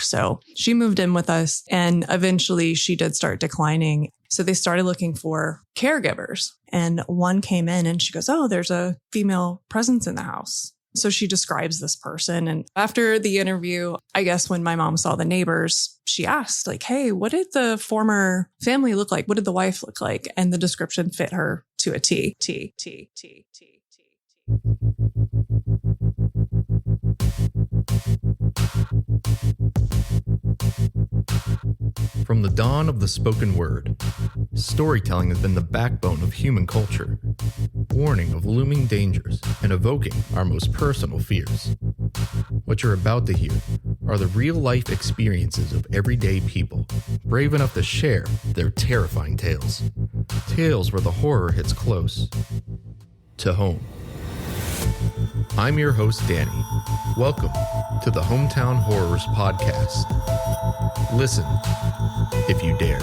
So she moved in with us and eventually she did start declining. So they started looking for caregivers and one came in and she goes, oh, there's a female presence in the house. So she describes this person. And after the interview, I guess when my mom saw the neighbors, she asked like, hey, what did the former family look like? What did the wife look like? And the description fit her to a T. From the dawn of the spoken word, storytelling has been the backbone of human culture, warning of looming dangers and evoking our most personal fears. What you're about to hear are the real-life experiences of everyday people, brave enough to share their terrifying tales. Tales where the horror hits close to home. I'm your host, Danny. Welcome to the Hometown Horrors Podcast. Listen, if you dare.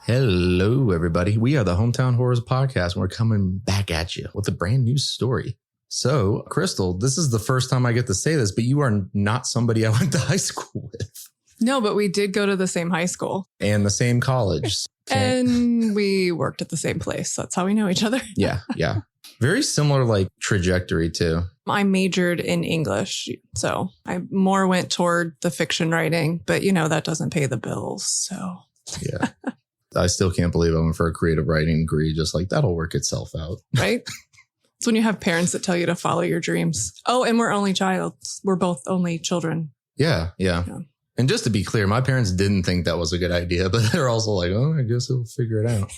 Hello, everybody. We are the Hometown Horrors Podcast, and we're coming back at you with a brand new story. So, Crystal, this is the first time I get to say this, but you are not somebody I went to high school with. No, but we did go to the same high school. And the same college. And we worked at the same place. That's how we know each other. Yeah. Very similar like trajectory too. I majored in English, so I more went toward the fiction writing, but you know, that doesn't pay the bills. So yeah, I still can't believe I went for a creative writing degree. Just like that'll work itself out. Right. It's when you have parents that tell you to follow your dreams. Oh, and we're only child. We're both only children. Yeah. And just to be clear, my parents didn't think that was a good idea, but they're also like, oh, I guess he'll figure it out.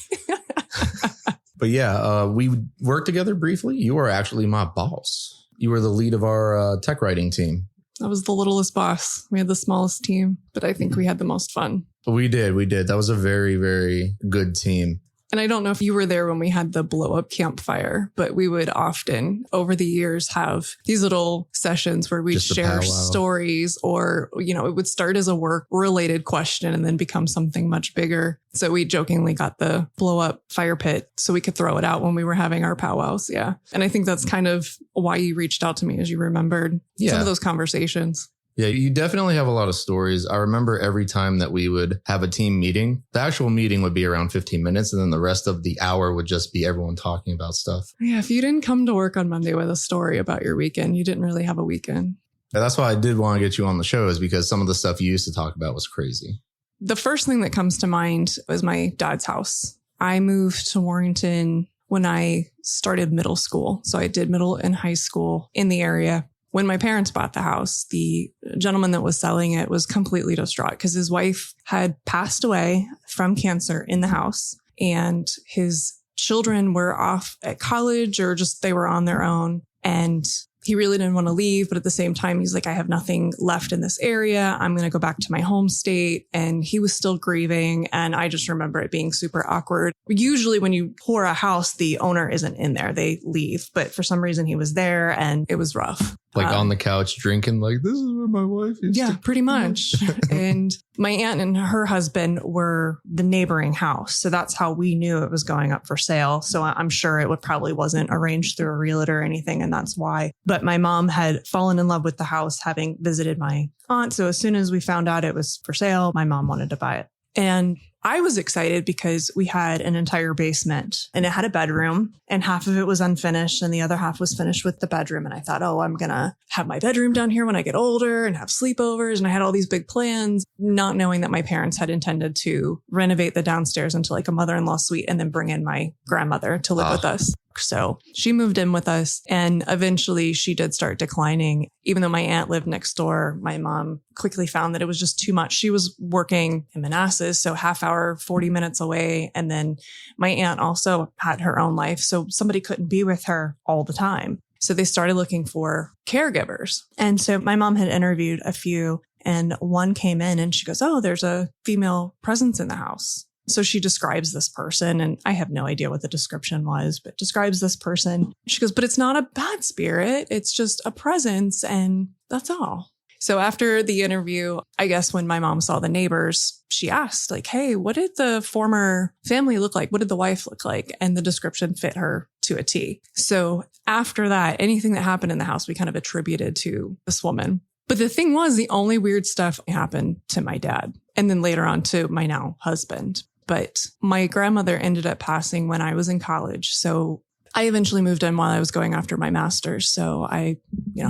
But yeah, we worked together briefly. You were actually my boss. You were the lead of our tech writing team. I was the littlest boss. We had the smallest team, but I think we had the most fun. We did. That was a very, very good team. And I don't know if you were there when we had the blow up campfire, but we would often over the years have these little sessions where we'd share stories or, you know, it would start as a work related question and then become something much bigger. So we jokingly got the blow up fire pit so we could throw it out when we were having our powwows. Yeah. And I think that's kind of why you reached out to me as you remembered some of those conversations. Yeah, you definitely have a lot of stories. I remember every time that we would have a team meeting, the actual meeting would be around 15 minutes and then the rest of the hour would just be everyone talking about stuff. Yeah, if you didn't come to work on Monday with a story about your weekend, you didn't really have a weekend. And that's why I did want to get you on the show is because some of the stuff you used to talk about was crazy. The first thing that comes to mind was my dad's house. I moved to Warrington when I started middle school. So I did middle and high school in the area. When my parents bought the house, the gentleman that was selling it was completely distraught because his wife had passed away from cancer in the house and his children were off at college or just they were on their own. And he really didn't want to leave. But at the same time, he's like, I have nothing left in this area. I'm going to go back to my home state. And he was still grieving. And I just remember it being super awkward. Usually when you pour a house, the owner isn't in there. They leave. But for some reason, he was there and it was rough. Like on the couch drinking, like, this is where my wife is. Yeah, pretty much. And my aunt and her husband were the neighboring house. So that's how we knew it was going up for sale. So I'm sure it probably wasn't arranged through a realtor or anything. And that's why. But my mom had fallen in love with the house, having visited my aunt. So as soon as we found out it was for sale, my mom wanted to buy it. And I was excited because we had an entire basement and it had a bedroom and half of it was unfinished and the other half was finished with the bedroom. And I thought, oh, I'm going to have my bedroom down here when I get older and have sleepovers. And I had all these big plans, not knowing that my parents had intended to renovate the downstairs into like a mother-in-law suite and then bring in my grandmother to live with us. So she moved in with us and eventually she did start declining. Even though my aunt lived next door, my mom quickly found that it was just too much. She was working in Manassas, so half hour, 40 minutes away. And then my aunt also had her own life. So somebody couldn't be with her all the time. So they started looking for caregivers. And so my mom had interviewed a few and one came in and she goes, oh, there's a female presence in the house. So she describes this person and I have no idea what the description was, but describes this person. She goes, but it's not a bad spirit. It's just a presence. And that's all. So after the interview, I guess when my mom saw the neighbors, she asked like, hey, what did the former family look like? What did the wife look like? And the description fit her to a T. So after that, anything that happened in the house, we kind of attributed to this woman. But the thing was, the only weird stuff happened to my dad and then later on to my now husband. But my grandmother ended up passing when I was in college. So I eventually moved in while I was going after my master's. So I,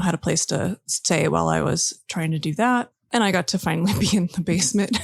had a place to stay while I was trying to do that. And I got to finally be in the basement.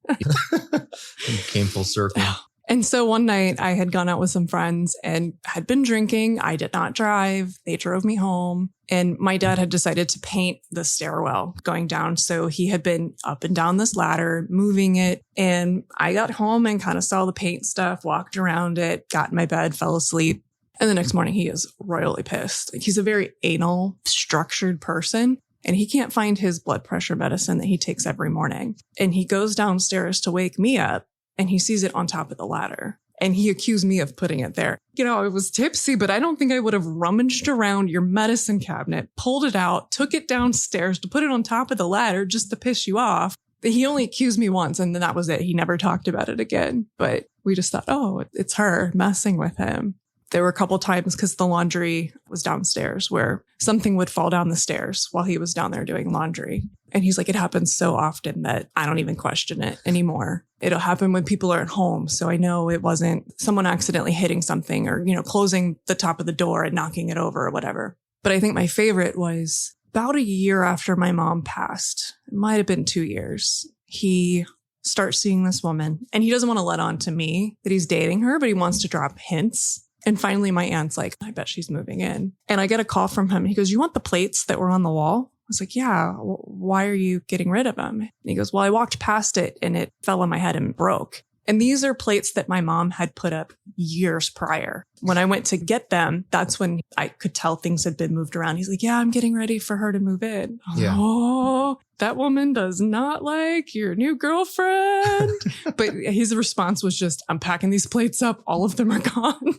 You came full circle. And so one night I had gone out with some friends and had been drinking. I did not drive. They drove me home. And my dad had decided to paint the stairwell going down. So he had been up and down this ladder, moving it. And I got home and kind of saw the paint stuff, walked around it, got in my bed, fell asleep. And the next morning he is royally pissed. Like, he's a very anal, structured person. And he can't find his blood pressure medicine that he takes every morning. And he goes downstairs to wake me up and he sees it on top of the ladder. And he accused me of putting it there. I was tipsy, but I don't think I would have rummaged around your medicine cabinet, pulled it out, took it downstairs to put it on top of the ladder just to piss you off. He only accused me once and then that was it. He never talked about it again. But we just thought, oh, it's her messing with him. There were a couple times because the laundry was downstairs where something would fall down the stairs while he was down there doing laundry. And he's like, it happens so often that I don't even question it anymore. It'll happen when people are at home. So I know it wasn't someone accidentally hitting something or, closing the top of the door and knocking it over or whatever. But I think my favorite was about a year after my mom passed. It might have been 2 years. He starts seeing this woman and he doesn't want to let on to me that he's dating her, but he wants to drop hints. And finally, my aunt's like, I bet she's moving in. And I get a call from him. He goes, you want the plates that were on the wall? I was like, yeah. Why are you getting rid of them? And he goes, well, I walked past it and it fell on my head and broke. And these are plates that my mom had put up years prior. When I went to get them, that's when I could tell things had been moved around. He's like, yeah, I'm getting ready for her to move in. Yeah. Oh, that woman does not like your new girlfriend. But his response was just, I'm packing these plates up. All of them are gone.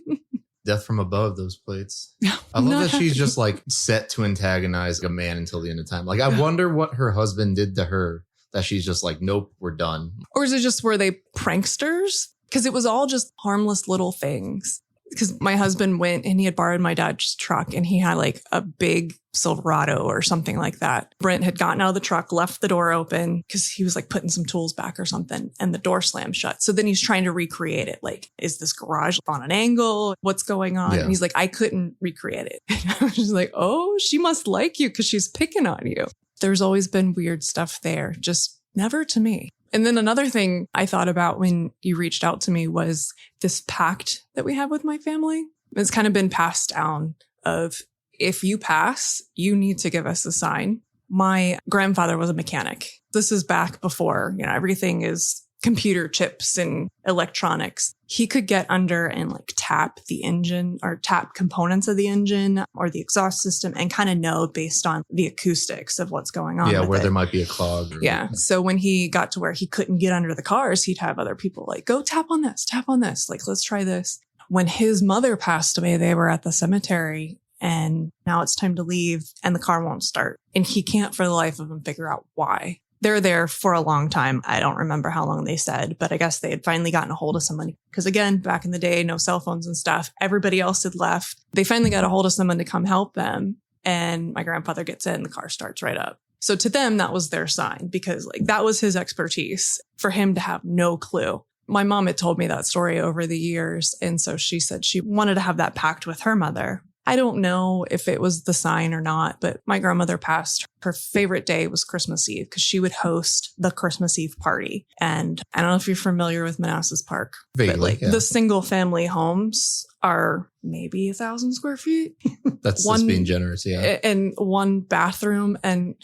Death from above, those plates. I love that she's just like set to antagonize a man until the end of time. Like, I wonder what her husband did to her that she's just like, nope, we're done. Or is it just, were they pranksters? Because it was all just harmless little things. Because my husband went and he had borrowed my dad's truck and he had like a big Silverado or something like that. Brent had gotten out of the truck, left the door open because he was like putting some tools back or something and the door slammed shut. So then he's trying to recreate it. Like, is this garage on an angle? What's going on? Yeah. And he's like, I couldn't recreate it. I was just like, oh, she must like you because she's picking on you. There's always been weird stuff there, just never to me. And then another thing I thought about when you reached out to me was this pact that we have with my family. It's kind of been passed down of, if you pass, you need to give us a sign. My grandfather was a mechanic. This is back before, everything is computer chips and electronics. He could get under and like tap the engine or tap components of the engine or the exhaust system and kind of know based on the acoustics of what's going on. Yeah, with where it. there might be a clog. Yeah. So when he got to where he couldn't get under the cars, he'd have other people like, go tap on this. Like, let's try this. When his mother passed away, they were at the cemetery and now it's time to leave and the car won't start. And he can't for the life of him figure out why. They're there for a long time. I don't remember how long they said, but I guess they had finally gotten a hold of somebody. Because again, back in the day, no cell phones and stuff. Everybody else had left. They finally got a hold of someone to come help them. And my grandfather gets in, the car starts right up. So to them, that was their sign because like that was his expertise for him to have no clue. My mom had told me that story over the years. And so she said she wanted to have that pact with her mother. I don't know if it was the sign or not, but my grandmother passed. Her favorite day was Christmas Eve because she would host the Christmas Eve party. And I don't know if you're familiar with Manassas Park, Vaguely, but the single family homes are maybe 1,000 square feet. That's just being generous, yeah. And one bathroom. And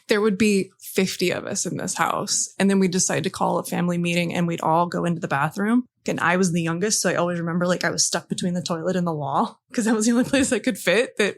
there would be 50 of us in this house. And then we decided to call a family meeting and we'd all go into the bathroom. And I was the youngest. So I always remember like I was stuck between the toilet and the wall because that was the only place I could fit that,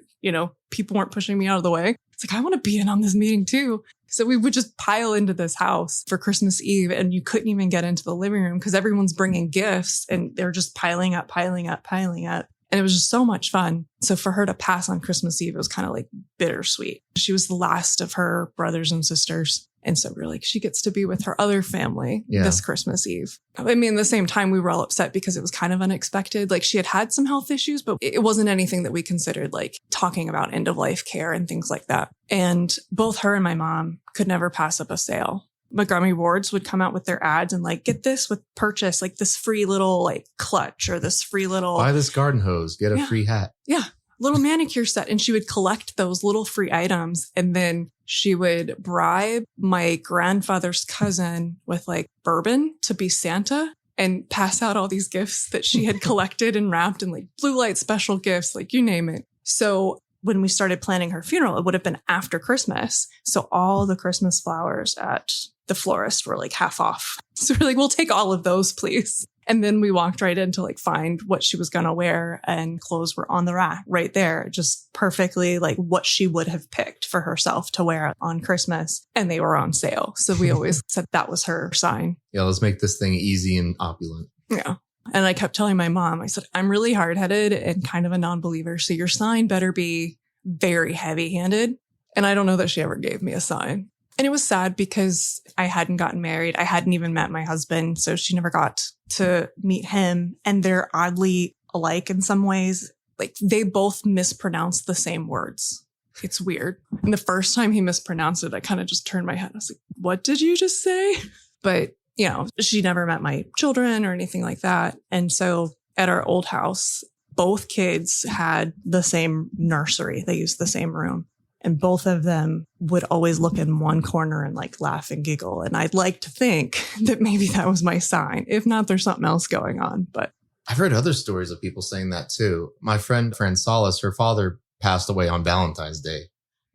people weren't pushing me out of the way. It's like, I want to be in on this meeting too. So we would just pile into this house for Christmas Eve and you couldn't even get into the living room because everyone's bringing gifts and they're just piling up. And it was just so much fun. So for her to pass on Christmas Eve, it was kind of like bittersweet. She was the last of her brothers and sisters. And so we're like, she gets to be with her other family this Christmas Eve. I mean, at the same time, we were all upset because it was kind of unexpected. Like she had some health issues, but it wasn't anything that we considered like talking about end of life care and things like that. And both her and my mom could never pass up a sale. Montgomery Wards would come out with their ads and like, get this with purchase, like this free little like clutch or this free little. Buy this garden hose, get a free hat. Yeah. Little manicure set. And she would collect those little free items. And then she would bribe my grandfather's cousin with like bourbon to be Santa and pass out all these gifts that she had collected and wrapped in like blue light special gifts, like you name it. So when we started planning her funeral, it would have been after Christmas. So all the Christmas flowers at the florist were like half off. So we're like, we'll take all of those, please. And then we walked right in to like find what she was going to wear, and clothes were on the rack right there, just perfectly like what she would have picked for herself to wear on Christmas. And they were on sale. So we always said that was her sign. Yeah, let's make this thing easy and opulent. Yeah. And I kept telling my mom, I said, I'm really hard-headed and kind of a non-believer. So your sign better be very heavy-handed. And I don't know that she ever gave me a sign. And it was sad because I hadn't gotten married. I hadn't even met my husband. So she never got to meet him. And they're oddly alike in some ways. Like they both mispronounce the same words. It's weird. And the first time he mispronounced it, I kind of just turned my head. I was like, what did you just say? But, you know, she never met my children or anything like that. And so at our old house, both kids had the same nursery. They used the same room. And both of them would always look in one corner and like laugh and giggle. And I'd like to think that maybe that was my sign. If not, there's something else going on. But I've heard other stories of people saying that too. My friend Salas, her father passed away on Valentine's Day.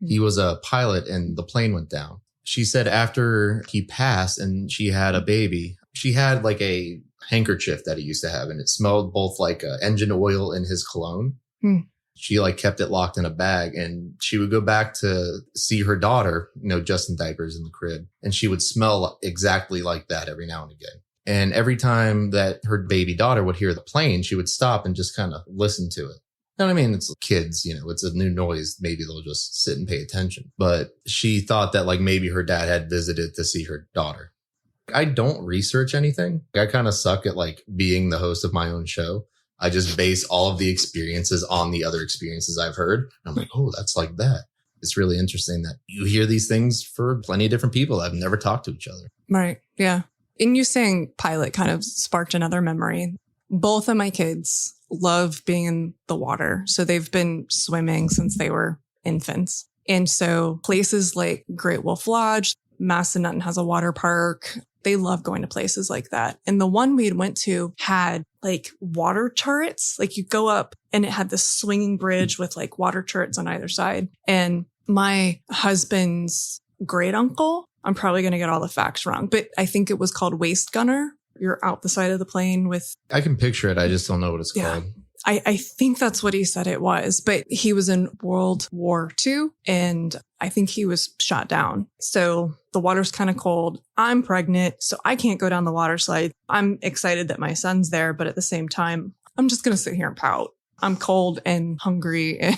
He was a pilot and the plane went down. She said after he passed and she had a baby, she had like a handkerchief that he used to have, and it smelled both like engine oil and his cologne. She like kept it locked in a bag, and she would go back to see her daughter, you know, just in diapers in the crib. And she would smell exactly like that every now and again. And every time that her baby daughter would hear the plane, she would stop and just kind of listen to it. And I mean, it's kids, you know, it's a new noise. Maybe they'll just sit and pay attention. But she thought that like maybe her dad had visited to see her daughter. I don't research anything. I kind of suck at like being the host of my own show. I just base all of the experiences on the other experiences I've heard. I'm like, oh, that's like that. It's really interesting that you hear these things for plenty of different people that have never talked to each other. Right. Yeah. And you saying pilot kind of sparked another memory. Both of my kids love being in the water. So they've been swimming since they were infants. And so places like Great Wolf Lodge, Massanutten has a water park. They love going to places like that. And the one we went to had like water turrets. Like you go up and it had this swinging bridge with like water turrets on either side. And my husband's great uncle, I'm probably going to get all the facts wrong, but I think it was called Waist Gunner. You're out the side of the plane with. I can picture it. I just don't know what it's called. I think that's what he said it was, but he was in World War II and I think he was shot down. So the water's kind of cold. I'm pregnant, so I can't go down the water slide. I'm excited that my son's there, but at the same time, I'm just going to sit here and pout. I'm cold and hungry and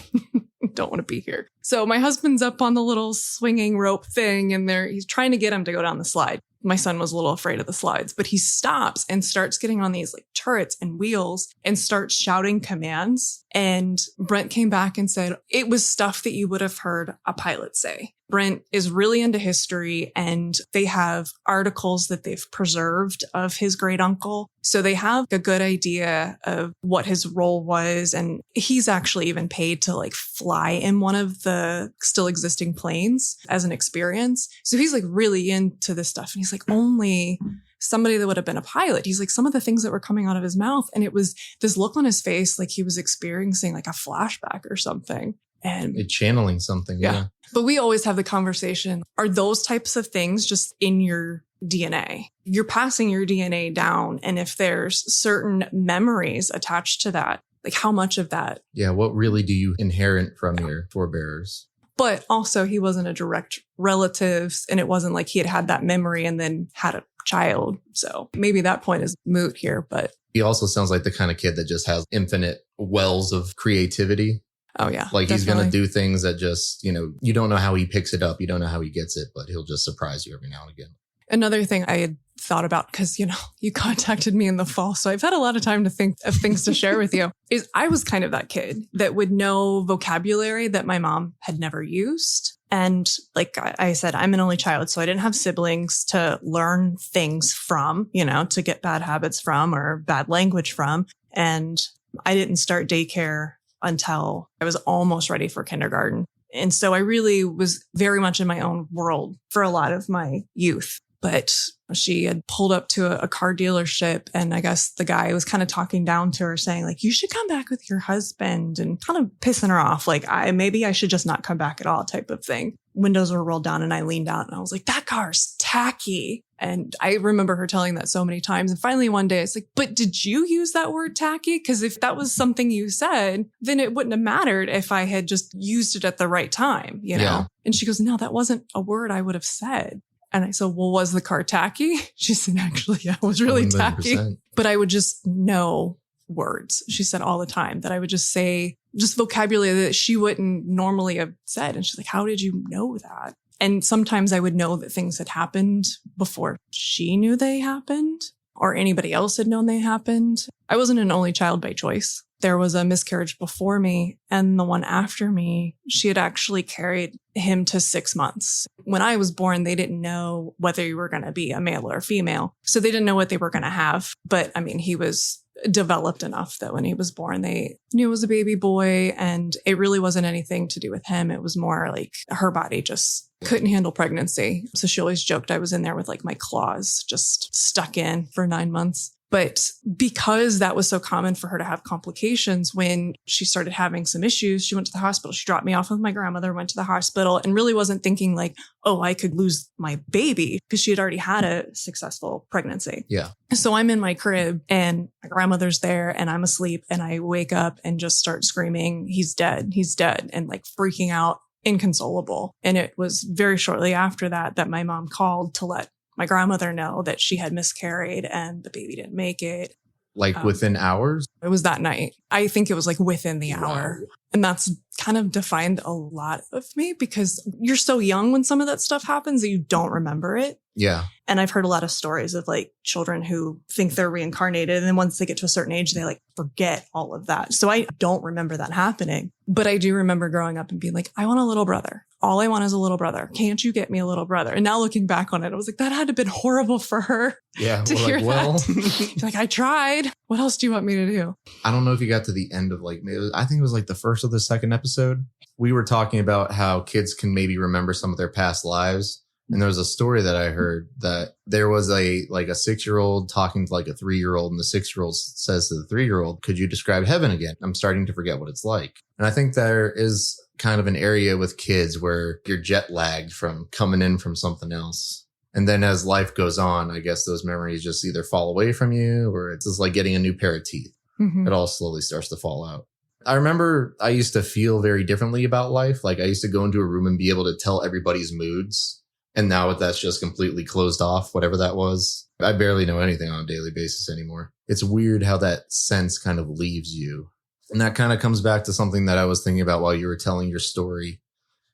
don't want to be here. So my husband's up on the little swinging rope thing and he's trying to get him to go down the slide. My son was a little afraid of the slides, but he stops and starts getting on these like turrets and wheels and starts shouting commands. And Brent came back and said, it was stuff that you would have heard a pilot say. Brent is really into history and they have articles that they've preserved of his great uncle. So they have a good idea of what his role was. And he's actually even paid to like fly in one of the still existing planes as an experience. So he's like really into this stuff. And he's like, only somebody that would have been a pilot. He's like, some of the things that were coming out of his mouth. And it was this look on his face like he was experiencing like a flashback or something. And channeling something. Yeah. But we always have the conversation. Are those types of things just in your DNA? You're passing your DNA down. And if there's certain memories attached to that, like how much of that? Yeah. What really do you inherit from your forebears? But also he wasn't a direct relative and it wasn't like he had that memory and then had a child. So maybe that point is moot here, but. He also sounds like the kind of kid that just has infinite wells of creativity. Oh, yeah. Like he's going to definitely. do things that just, you don't know how he picks it up. You don't know how he gets it, but he'll just surprise you every now and again. Another thing I had thought about, because, you contacted me in the fall, so I've had a lot of time to think of things to share with you, is I was kind of that kid that would know vocabulary that my mom had never used. And like I said, I'm an only child, so I didn't have siblings to learn things from, to get bad habits from or bad language from. And I didn't start daycare until I was almost ready for kindergarten. And so I really was very much in my own world for a lot of my youth. But she had pulled up to a car dealership, and I guess the guy was kind of talking down to her, saying like, you should come back with your husband, and kind of pissing her off. Like, maybe I should just not come back at all type of thing. Windows were rolled down and I leaned out and I was like, that car's tacky. And I remember her telling that so many times. And finally one day it's like, but did you use that word tacky? Because if that was something you said, then it wouldn't have mattered if I had just used it at the right time, Yeah. And she goes, no, that wasn't a word I would have said. And I said, well, was the car tacky? She said, actually, yeah, it was really 100%. tacky. But I would just know words. She said all the time that I would just say just vocabulary that she wouldn't normally have said. And she's like, how did you know that? And sometimes I would know that things had happened before she knew they happened or anybody else had known they happened. I wasn't an only child by choice. There was a miscarriage before me, and the one after me, she had actually carried him to 6 months. When I was born, they didn't know whether you were going to be a male or a female. So they didn't know what they were going to have. But I mean, he was developed enough that when he was born, they knew it was a baby boy, and it really wasn't anything to do with him. It was more like her body just couldn't handle pregnancy. So she always joked I was in there with like my claws just stuck in for 9 months. But because that was so common for her to have complications, when she started having some issues, she went to the hospital. She dropped me off with my grandmother, went to the hospital, and really wasn't thinking like, oh, I could lose my baby, because she had already had a successful pregnancy. Yeah. So I'm in my crib and my grandmother's there and I'm asleep, and I wake up and just start screaming, he's dead, and like freaking out, inconsolable. And it was very shortly after that my mom called to let my grandmother know that she had miscarried and the baby didn't make it. Like within hours? It was that night. I think it was like within the hour. Wow. And that's kind of defined a lot of me, because you're so young when some of that stuff happens that you don't remember it. Yeah. And I've heard a lot of stories of like children who think they're reincarnated, and then once they get to a certain age, they like forget all of that. So I don't remember that happening. But I do remember growing up and being like, I want a little brother. All I want is a little brother. Can't you get me a little brother? And now looking back on it, I was like, that had to have been horrible for her. Yeah. To hear that. Like, I tried. What else do you want me to do? I don't know if you got to the end of I think it was like the first or the second episode. We were talking about how kids can maybe remember some of their past lives. And there was a story that I heard that there was a 6-year-old talking to like a 3-year-old, and the 6-year-old says to the 3-year-old, could you describe heaven again? I'm starting to forget what it's like. And I think there is kind of an area with kids where you're jet lagged from coming in from something else. And then as life goes on, I guess those memories just either fall away from you, or it's just like getting a new pair of teeth. Mm-hmm. It all slowly starts to fall out. I remember I used to feel very differently about life. Like I used to go into a room and be able to tell everybody's moods. And now that's just completely closed off, whatever that was. I barely know anything on a daily basis anymore. It's weird how that sense kind of leaves you. And that kind of comes back to something that I was thinking about while you were telling your story.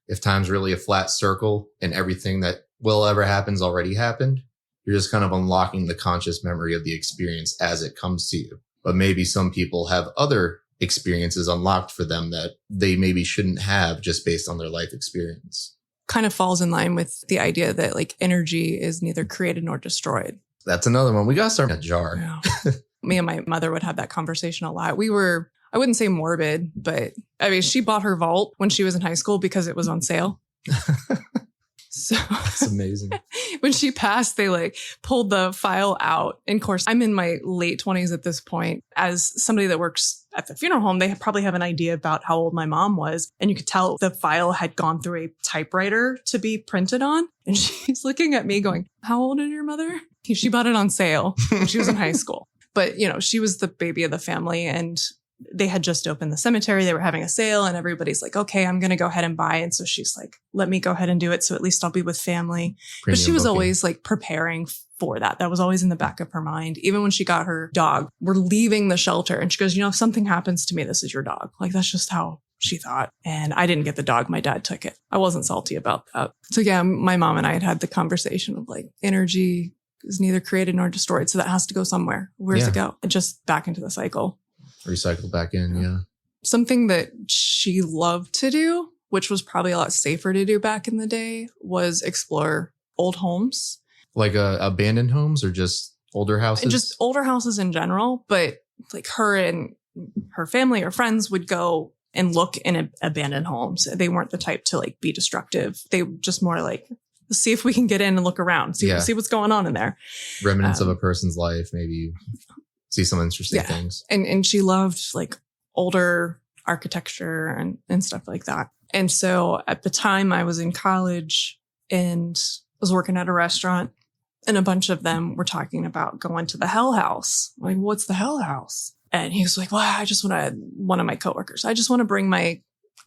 If time's really a flat circle and everything that will ever happens already happened, you're just kind of unlocking the conscious memory of the experience as it comes to you. But maybe some people have other experiences unlocked for them that they maybe shouldn't have just based on their life experience. Kind of falls in line with the idea that like energy is neither created nor destroyed. That's another one. We got to start a jar. Yeah. Me and my mother would have that conversation a lot. We were, I wouldn't say morbid, but I mean, she bought her vault when she was in high school because it was on sale. So that's amazing. When she passed, they like pulled the file out. And of course, I'm in my late 20s at this point. As somebody that works at the funeral home, they probably have an idea about how old my mom was. And you could tell the file had gone through a typewriter to be printed on. And she's looking at me going, how old is your mother? She bought it on sale when she was in high school. But, she was the baby of the family, and they had just opened the cemetery. They were having a sale, and everybody's like, okay, I'm going to go ahead and buy. And so she's like, let me go ahead and do it. So at least I'll be with family. But she was always like preparing for that. That was always in the back of her mind. Even when she got her dog, we're leaving the shelter and she goes, if something happens to me, this is your dog. Like, that's just how she thought. And I didn't get the dog. My dad took it. I wasn't salty about that. So yeah, my mom and I had the conversation of like, energy is neither created nor destroyed. So that has to go somewhere. Where's it go? And just back into the cycle. Recycle back in. Yeah. Something that she loved to do, which was probably a lot safer to do back in the day, was explore old homes. Like abandoned homes or just older houses? Just older houses in general. But like her and her family or friends would go and look in abandoned homes. They weren't the type to like be destructive. They just more like, let's see if we can get in and look around, see what's going on in there. Remnants of a person's life, maybe see some interesting things. And she loved like older architecture and stuff like that. And so at the time I was in college and was working at a restaurant, and a bunch of them were talking about going to the Hell House. I'm like, what's the Hell House? And he was like, well, one of my coworkers, I just want to bring my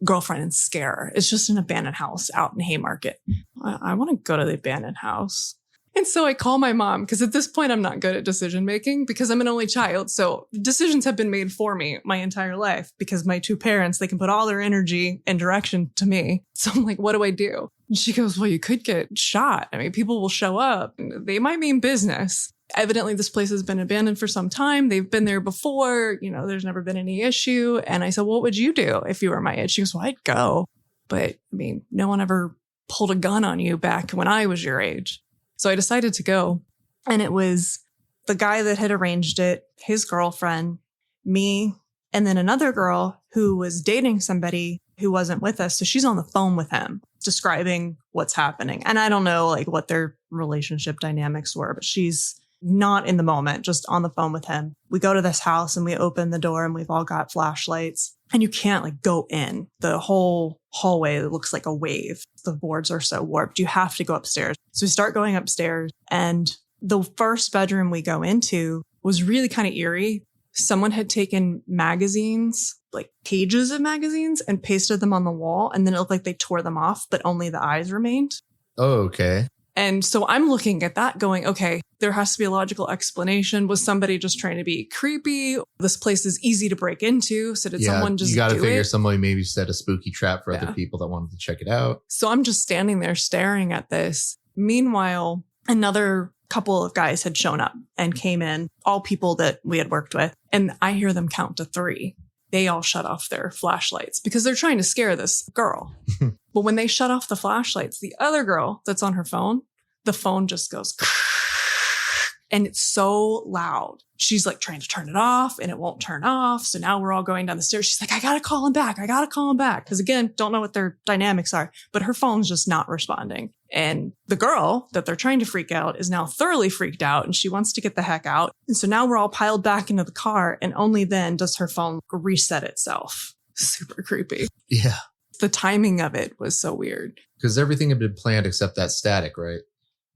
girlfriend and scare her. It's just an abandoned house out in Haymarket. I want to go to the abandoned house. And so I call my mom, because at this point I'm not good at decision making because I'm an only child. So decisions have been made for me my entire life because my two parents, they can put all their energy and direction to me. So I'm like, what do I do? And she goes, well, you could get shot. I mean, people will show up. They might mean business. Evidently, this place has been abandoned for some time. They've been there before. You know, there's never been any issue. And I said, what would you do if you were my age? She goes, well, I'd go. But I mean, no one ever pulled a gun on you back when I was your age. So I decided to go. And it was the guy that had arranged it, his girlfriend, me, and then another girl who was dating somebody who wasn't with us. So she's on the phone with him describing what's happening. And I don't know like what their relationship dynamics were, but she's not in the moment, just on the phone with him. We go to this house and we open the door and we've all got flashlights and you can't like go in. The whole hallway looks like a wave. The boards are so warped. You have to go upstairs. So we start going upstairs and the first bedroom we go into was really kind of eerie. Someone had taken magazines, like pages of magazines, and pasted them on the wall. And then it looked like they tore them off, but only the eyes remained. Oh, okay. And so I'm looking at that going, okay, there has to be a logical explanation. Was somebody just trying to be creepy? This place is easy to break into. So did someone just do it? You got to figure somebody maybe set a spooky trap for other people that wanted to check it out. So I'm just standing there staring at this. Meanwhile, another couple of guys had shown up and came in, all people that we had worked with. And I hear them count to 3. They all shut off their flashlights because they're trying to scare this girl. But when they shut off the flashlights, the other girl that's on her phone, the phone just goes and it's so loud. She's like trying to turn it off and it won't turn off. So now we're all going down the stairs. She's like, I got to call him back. Because again, don't know what their dynamics are, but her phone's just not responding. And the girl that they're trying to freak out is now thoroughly freaked out and she wants to get the heck out. And so now we're all piled back into the car and only then does her phone reset itself. Super creepy. Yeah. The timing of it was so weird. Because everything had been planned except that static, right?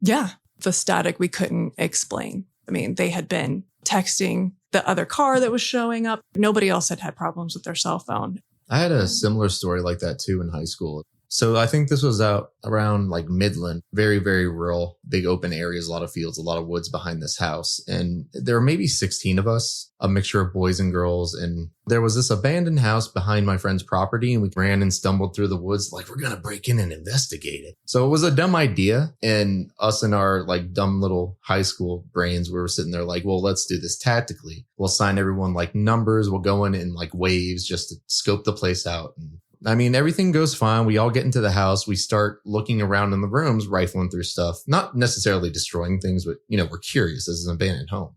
Yeah. The static we couldn't explain. I mean, they had been texting the other car that was showing up. Nobody else had problems with their cell phone. I had a similar story like that too in high school. So I think this was out around like Midland, very, very rural, big open areas, a lot of fields, a lot of woods behind this house. And there were maybe 16 of us, a mixture of boys and girls. And there was this abandoned house behind my friend's property. And we ran and stumbled through the woods like, we're going to break in and investigate it. So it was a dumb idea. And us in our like dumb little high school brains, we were sitting there like, well, let's do this tactically. We'll assign everyone like numbers. We'll go in like waves just to scope the place out. And I mean, everything goes fine. We all get into the house. We start looking around in the rooms, rifling through stuff, not necessarily destroying things, but, you know, we're curious as an abandoned home.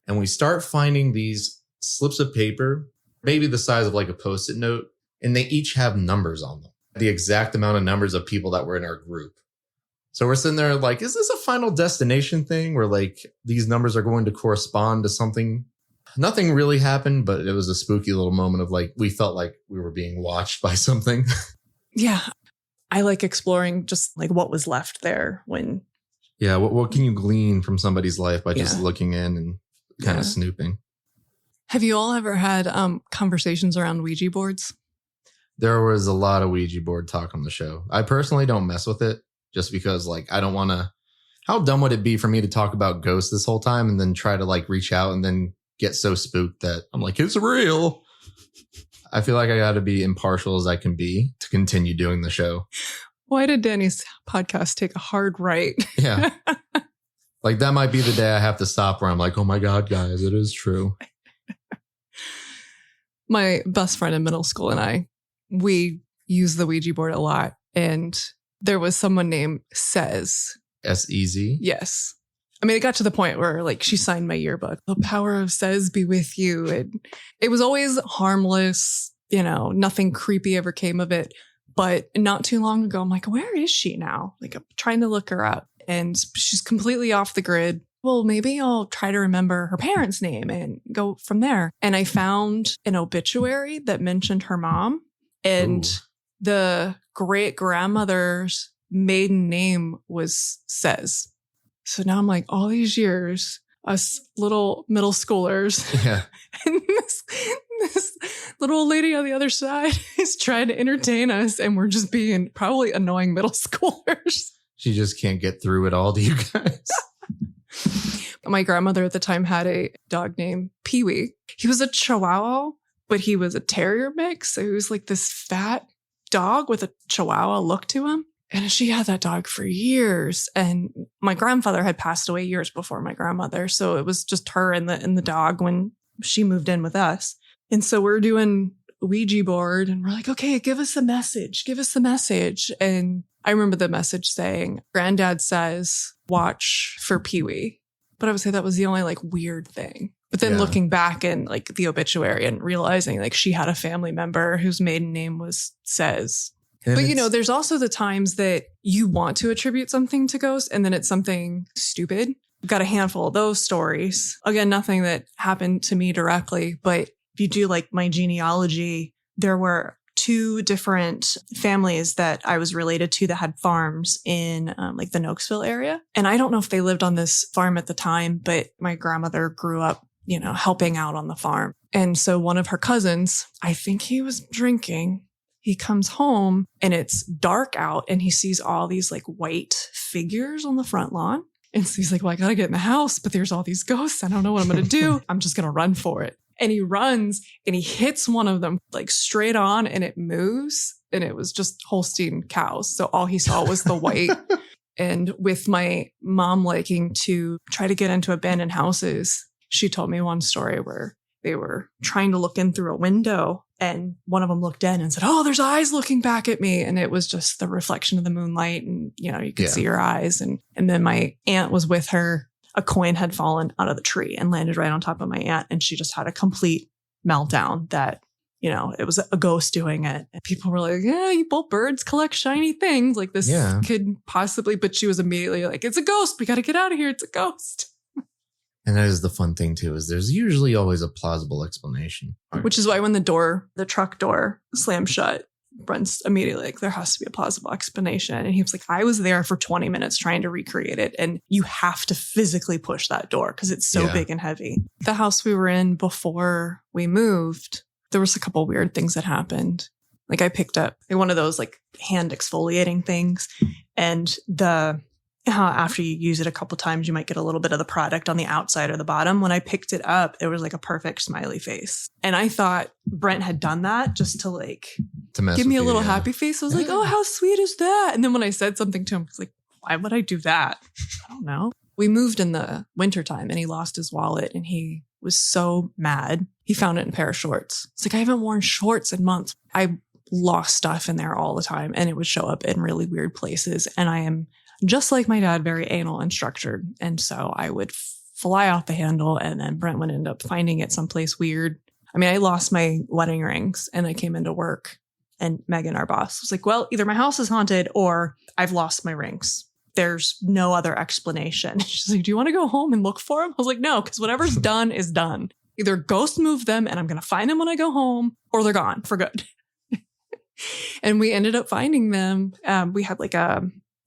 And we start finding these slips of paper, maybe the size of like a Post-it note, and they each have numbers on them, the exact amount of numbers of people that were in our group. So we're sitting there like, is this a Final Destination thing where like these numbers are going to correspond to something? Nothing really happened, but it was a spooky little moment of like, we felt like we were being watched by something. Yeah. I like exploring just like what was left there when. Yeah. What can you glean from somebody's life by just looking in and kind of snooping? Have you all ever had conversations around Ouija boards? There was a lot of Ouija board talk on the show. I personally don't mess with it just because like, I don't want to, how dumb would it be for me to talk about ghosts this whole time and then try to like reach out and then get so spooked that I'm like, it's real. I feel like I got to be impartial as I can be to continue doing the show. Why did Danny's podcast take a hard right? Yeah. Like that might be the day I have to stop where I'm like, oh my God, guys, it is true. My best friend in middle school and we use the Ouija board a lot. And there was someone named Says. S-E-Z? Yes. I mean, it got to the point where like she signed my yearbook. The power of Says be with you. And it was always harmless. You know, nothing creepy ever came of it. But not too long ago, I'm like, where is she now? Like I'm trying to look her up and she's completely off the grid. Well, maybe I'll try to remember her parents' name and go from there. And I found an obituary that mentioned her mom and the great grandmother's maiden name was Says. So now I'm like, all these years, us little middle schoolers, Yeah. and this little old lady on the other side is trying to entertain us, and we're just being probably annoying middle schoolers. She just can't get through it all to you guys. My grandmother at the time had a dog named Pee-wee. He was a Chihuahua, but he was a terrier mix. So he was like this fat dog with a Chihuahua look to him. And she had that dog for years. And my grandfather had passed away years before my grandmother. So it was just her and the dog when she moved in with us. And so we're doing Ouija board and we're like, okay, give us a message. Give us the message. And I remember the message saying, Granddad says, watch for Pee-wee. But I would say that was the only like weird thing. But then looking back in like the obituary and realizing like she had a family member whose maiden name was Says. But, you know, there's also the times that you want to attribute something to ghosts and then it's something stupid. I've got a handful of those stories. Again, nothing that happened to me directly. But if you do like my genealogy, there were 2 different families that I was related to that had farms in like the Nokesville area. And I don't know if they lived on this farm at the time, but my grandmother grew up, you know, helping out on the farm. And so one of her cousins, I think he was drinking. He comes home and it's dark out and he sees all these like white figures on the front lawn. And so he's like, well, I got to get in the house, but there's all these ghosts. I don't know what I'm going to do. I'm just going to run for it. And he runs and he hits one of them like straight on and it moves. And it was just Holstein cows. So all he saw was the white. And with my mom liking to try to get into abandoned houses, she told me one story where they were trying to look in through a window and one of them looked in and said, oh, there's eyes looking back at me. And it was just the reflection of the moonlight. And, you know, you could see her eyes. And then my aunt was with her. A coin had fallen out of the tree and landed right on top of my aunt. And she just had a complete meltdown that, you know, it was a ghost doing it. And people were like, yeah, you both birds collect shiny things. Like this could possibly, but she was immediately like, it's a ghost. We got to get out of here. It's a ghost. And that is the fun thing too, is there's usually always a plausible explanation. Which is why when the truck door slammed shut, Brent's immediately like, there has to be a plausible explanation. And he was like, I was there for 20 minutes trying to recreate it. And you have to physically push that door because it's so big and heavy. The house we were in before we moved, there was a couple weird things that happened. Like I picked up one of those like hand exfoliating things and after you use it a couple times, you might get a little bit of the product on the outside or the bottom. When I picked it up, it was like a perfect smiley face. And I thought Brent had done that just to like give me a little happy face. I was like, oh, how sweet is that? And then when I said something to him, I was like, why would I do that? I don't know. We moved in the wintertime and he lost his wallet and he was so mad. He found it in a pair of shorts. It's like, I haven't worn shorts in months. I lost stuff in there all the time and it would show up in really weird places. And I am just like my dad, very anal and structured. And so I would fly off the handle and then Brent would end up finding it someplace weird. I mean, I lost my wedding rings and I came into work and Megan, our boss, was like, well, either my house is haunted or I've lost my rings. There's no other explanation. She's like, do you want to go home and look for them? I was like, no, because whatever's done is done. Either ghost moved them and I'm going to find them when I go home or they're gone for good. And we ended up finding them. We had like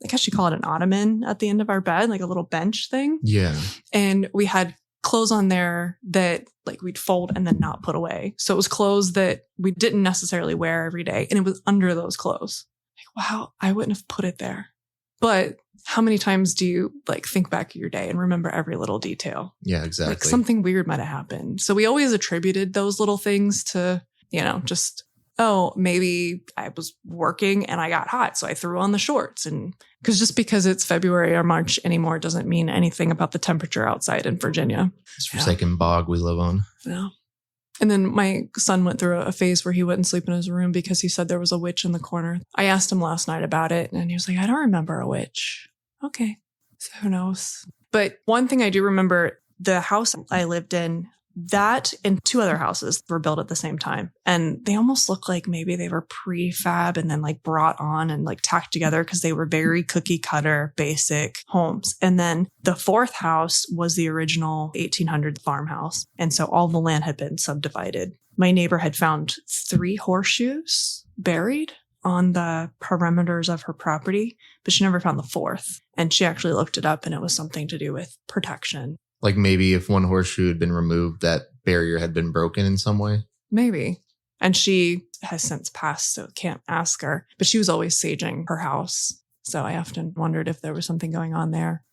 I guess you call it an ottoman at the end of our bed, like a little bench thing. Yeah. And we had clothes on there that like we'd fold and then not put away. So it was clothes that we didn't necessarily wear every day. And it was under those clothes. Like, wow, I wouldn't have put it there. But how many times do you like think back of your day and remember every little detail? Yeah, exactly. Like something weird might have happened. So we always attributed those little things to just, oh, maybe I was working and I got hot, so I threw on the shorts. And because it's February or March anymore doesn't mean anything about the temperature outside in Virginia. This forsaken bog we live on. Yeah. And then my son went through a phase where he wouldn't sleep in his room because he said there was a witch in the corner. I asked him last night about it and he was like, I don't remember a witch. Okay. So who knows? But one thing I do remember, the house I lived in, that and 2 other houses were built at the same time. And they almost look like maybe they were prefab and then like brought on and like tacked together because they were very cookie cutter, basic homes. And then the 4th house was the original 1800 farmhouse. And so all the land had been subdivided. My neighbor had found 3 horseshoes buried on the perimeters of her property, but she never found the 4th. And she actually looked it up and it was something to do with protection. Like maybe if one horseshoe had been removed, that barrier had been broken in some way. Maybe. And she has since passed, so can't ask her. But she was always saging her house. So I often wondered if there was something going on there.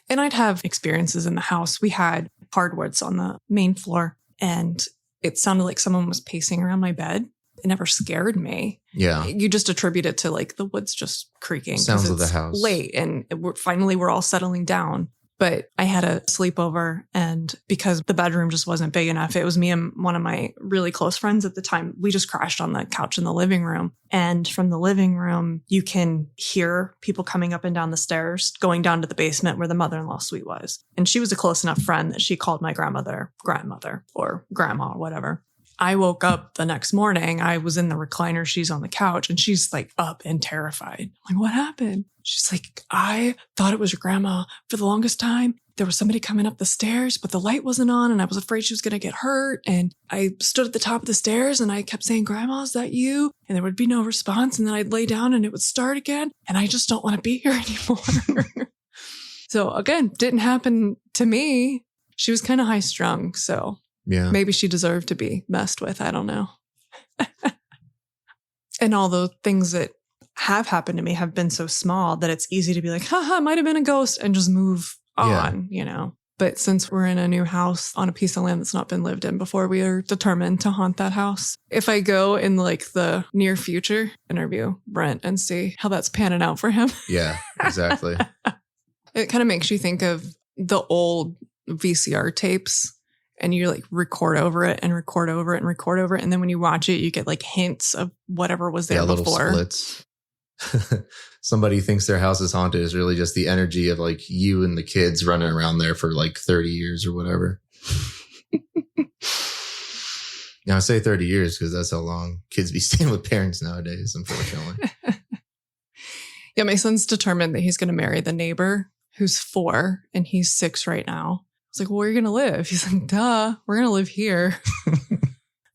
And I'd have experiences in the house. We had hardwoods on the main floor, and it sounded like someone was pacing around my bed. It never scared me. Yeah. You just attribute it to like the woods just creaking. Sounds of the house. Late, and finally we're all settling down. But I had a sleepover, and because the bedroom just wasn't big enough, it was me and one of my really close friends at the time. We just crashed on the couch in the living room. And from the living room, you can hear people coming up and down the stairs, going down to the basement where the mother-in-law suite was. And she was a close enough friend that she called my grandmother or grandma or whatever. I woke up the next morning. I was in the recliner. She's on the couch and she's like up and terrified. I'm like, what happened? She's like, I thought it was your grandma for the longest time. There was somebody coming up the stairs, but the light wasn't on and I was afraid she was going to get hurt. And I stood at the top of the stairs and I kept saying, Grandma, is that you? And there would be no response. And then I'd lay down and it would start again. And I just don't want to be here anymore. So again, didn't happen to me. She was kind of high strung. So yeah, maybe she deserved to be messed with. I don't know. And all the things that have happened to me have been so small that it's easy to be like, haha, might have been a ghost and just move on, But since we're in a new house on a piece of land that's not been lived in before, we are determined to haunt that house. If I go in like the near future, interview Brent and see how that's panning out for him. Yeah, exactly. It kind of makes you think of the old VCR tapes. And you like record over it and record over it and record over it. And then when you watch it, you get like hints of whatever was there before. Little splits. Somebody thinks their house is haunted is really just the energy of like you and the kids running around there for like 30 years or whatever. Now I say 30 years because that's how long kids be staying with parents nowadays, unfortunately. Yeah, my son's determined that he's going to marry the neighbor who's 4 and he's 6 right now. I was like, well, where are you going to live? He's like, duh, we're going to live here.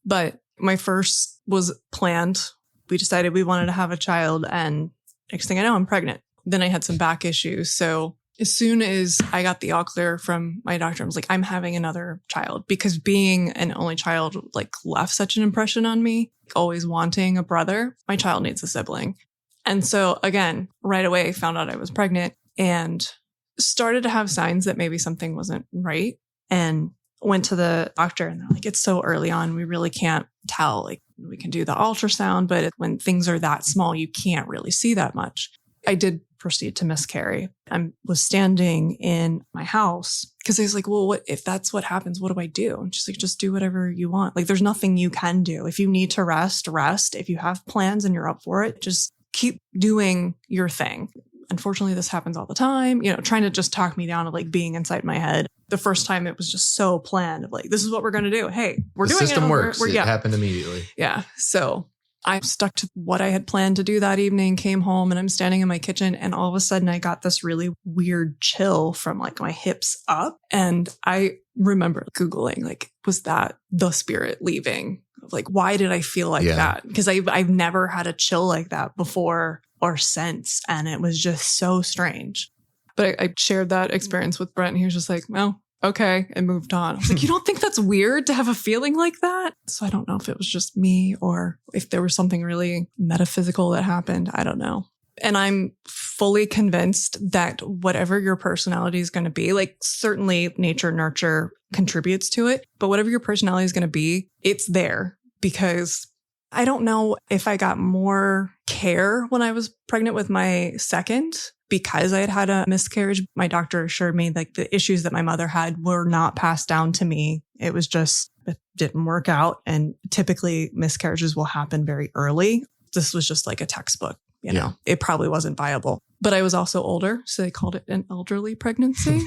But my first was planned. We decided we wanted to have a child. And next thing I know, I'm pregnant. Then I had some back issues. So as soon as I got the all clear from my doctor, I was like, I'm having another child. Because being an only child like left such an impression on me, always wanting a brother. My child needs a sibling. And so again, right away, found out I was pregnant and started to have signs that maybe something wasn't right, and went to the doctor and they're like, it's so early on. We really can't tell. Like we can do the ultrasound, but when things are that small, you can't really see that much. I did proceed to miscarry. I was standing in my house because I was like, well, what if that's what happens? What do I do? And she's like, just do whatever you want. Like there's nothing you can do. If you need to rest. If you have plans and you're up for it, just keep doing your thing. Unfortunately, this happens all the time, trying to just talk me down of like being inside my head. The first time it was just so planned of like, this is what we're going to do. Hey, we're doing it. The system works. It happened immediately. Yeah. So I stuck to what I had planned to do that evening, came home and I'm standing in my kitchen and all of a sudden I got this really weird chill from like my hips up. And I remember Googling, like, was that the spirit leaving? Like, why did I feel like that? Because I've never had a chill like that before or since. And it was just so strange. But I shared that experience with Brent and he was just like, well, okay, and moved on. I was like, you don't think that's weird to have a feeling like that? So I don't know if it was just me or if there was something really metaphysical that happened. I don't know. And I'm fully convinced that whatever your personality is going to be, like certainly nature, nurture contributes to it, but whatever your personality is going to be, it's there because I don't know if I got more care when I was pregnant with my second because I had had a miscarriage. My doctor assured me like the issues that my mother had were not passed down to me. It was just, it didn't work out. And typically miscarriages will happen very early. This was just like a textbook, you know, it probably wasn't viable. But I was also older, so they called it an elderly pregnancy.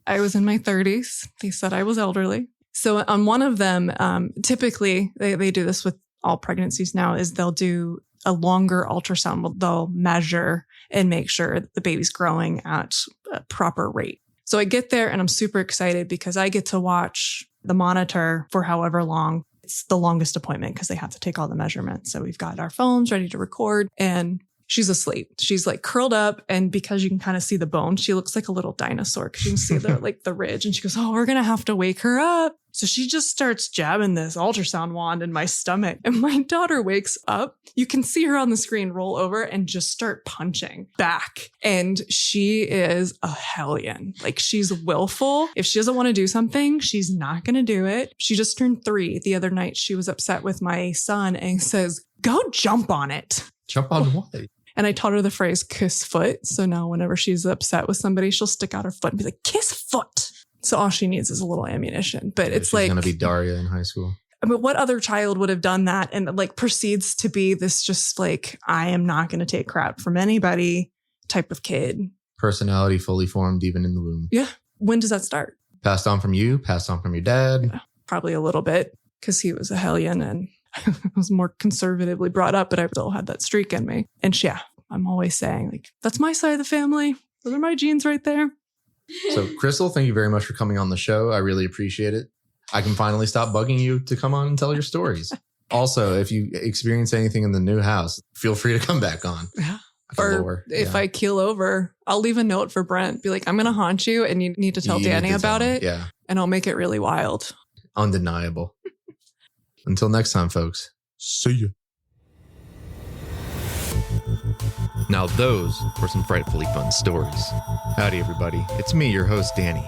I was in my 30s. They said I was elderly. So on one of them, typically they do this with all pregnancies now, is they'll do a longer ultrasound. They'll measure and make sure that the baby's growing at a proper rate. So I get there and I'm super excited because I get to watch the monitor for however long. It's the longest appointment because they have to take all the measurements. So we've got our phones ready to record and she's asleep. She's like curled up. And because you can kind of see the bone, she looks like a little dinosaur because you can see the ridge. And she goes, oh, we're going to have to wake her up. So she just starts jabbing this ultrasound wand in my stomach. And my daughter wakes up. You can see her on the screen roll over and just start punching back. And she is a hellion. Like she's willful. If she doesn't want to do something, she's not going to do it. She just turned 3 the other night. She was upset with my son and says, go jump on it. Jump on what? And I taught her the phrase kiss foot. So now whenever she's upset with somebody, she'll stick out her foot and be like, kiss foot. So all she needs is a little ammunition. But it's like, she's going to be Daria in high school. I mean, what other child would have done that and like proceeds to be this just like, I am not going to take crap from anybody type of kid. Personality fully formed even in the womb. Yeah. When does that start? Passed on from you, passed on from your dad. Yeah, probably a little bit because he was a hellion and I was more conservatively brought up, but I still had that streak in me. And yeah, I'm always saying like, that's my side of the family. Those are my genes right there. So Crystal, thank you very much for coming on the show. I really appreciate it. I can finally stop bugging you to come on and tell your stories. Also, if you experience anything in the new house, feel free to come back on. Yeah. Or if I keel over, I'll leave a note for Brent. Be like, I'm going to haunt you and you need to tell Danny about it. Yeah. And I'll make it really wild. Undeniable. Until next time, folks. See ya. Now those were some frightfully fun stories. Howdy everybody, it's me, your host Danny,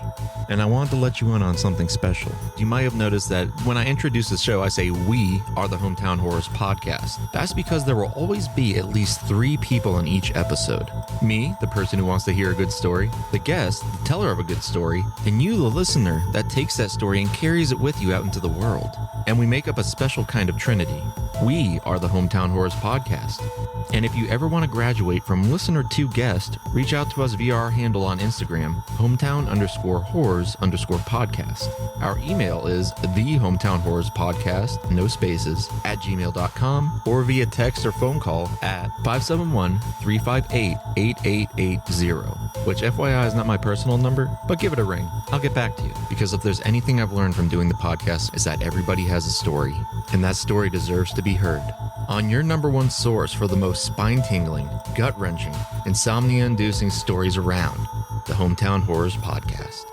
and I wanted to let you in on something special. You might have noticed that when I introduce the show, I say we are the Hometown Horrors Podcast. That's because there will always be at least 3 people in each episode. Me, the person who wants to hear a good story, the guest, the teller of a good story, and you, the listener, that takes that story and carries it with you out into the world. And we make up a special kind of trinity. We are the Hometown Horrors Podcast. And if you ever want to graduate from listener to guest, reach out to us via our handle on Instagram, hometown_horrors_podcast. Our email is thehometownhorrorspodcast, no spaces, @gmail.com, or via text or phone call at 571-358-8880, which FYI is not my personal number, but give it a ring. I'll get back to you, because if there's anything I've learned from doing the podcast is that everybody has a story, and that story deserves to be heard. On your #1 source for the most spine-tingling, gut-wrenching, insomnia-inducing stories around, the Hometown Horrors Podcast.